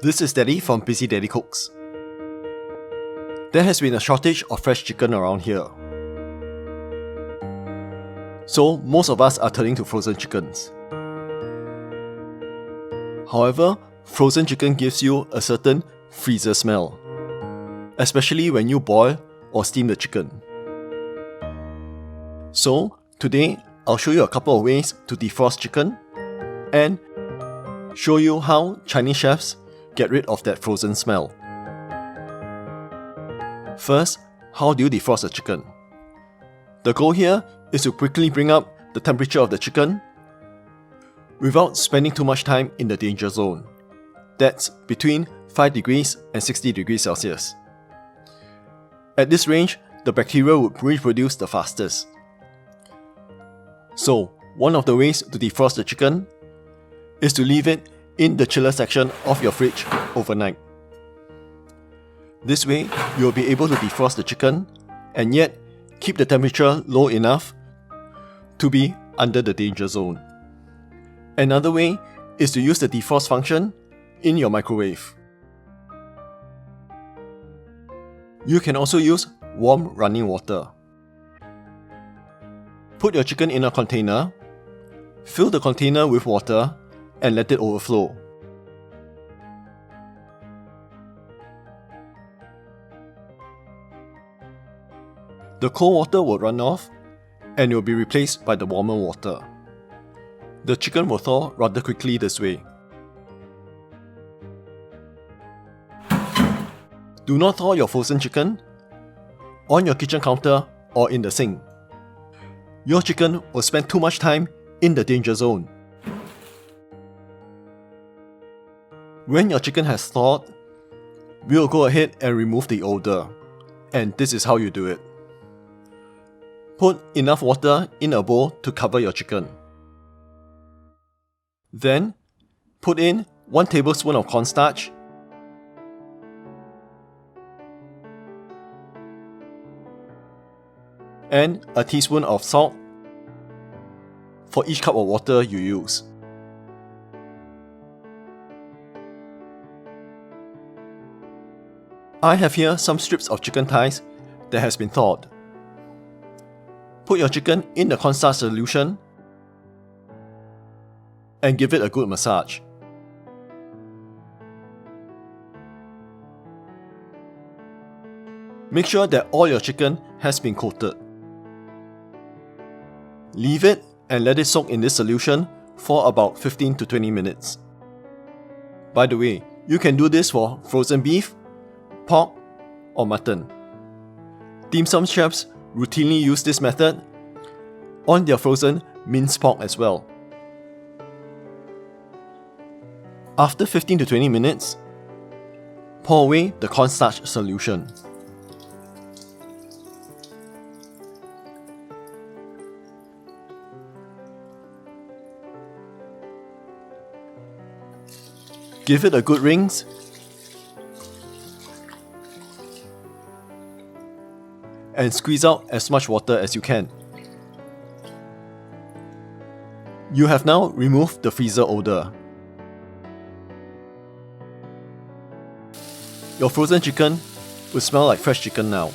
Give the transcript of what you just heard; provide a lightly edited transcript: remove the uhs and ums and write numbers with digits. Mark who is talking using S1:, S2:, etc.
S1: This is Daddy from Busy Daddy Cooks. There has been a shortage of fresh chicken around here. So most of us are turning to frozen chickens. However, frozen chicken gives you a certain freezer smell, especially when you boil or steam the chicken. So today, I'll show you a couple of ways to defrost chicken and show you how Chinese chefs get rid of that frozen smell. First, how do you defrost a chicken? The goal here is to quickly bring up the temperature of the chicken without spending too much time in the danger zone. That's between 5 degrees and 60 degrees Celsius. At this range, the bacteria would reproduce the fastest. So, one of the ways to defrost the chicken is to leave it in the chiller section of your fridge overnight. This way, you will be able to defrost the chicken and yet keep the temperature low enough to be under the danger zone. Another way is to use the defrost function in your microwave. You can also use warm running water. Put your chicken in a container, fill the container with water and let it overflow. The cold water will run off and it will be replaced by the warmer water. The chicken will thaw rather quickly this way. Do not thaw your frozen chicken on your kitchen counter or in the sink. Your chicken will spend too much time in the danger zone. When your chicken has thawed, we will go ahead and remove the odour. And this is how you do it. Put enough water in a bowl to cover your chicken. Then, put in 1 tablespoon of cornstarch, and a teaspoon of salt for each cup of water you use. I have here some strips of chicken thighs that has been thawed. Put your chicken in the cornstarch solution and give it a good massage. Make sure that all your chicken has been coated. Leave it and let it soak in this solution for about 15 to 20 minutes. By the way, you can do this for frozen beef, pork, or mutton. Dim sum chefs routinely use this method on their frozen minced pork as well. After 15 to 20 minutes, pour away the cornstarch solution. Give it a good rinse and squeeze out as much water as you can. You have now removed the freezer odour. Your frozen chicken will smell like fresh chicken now.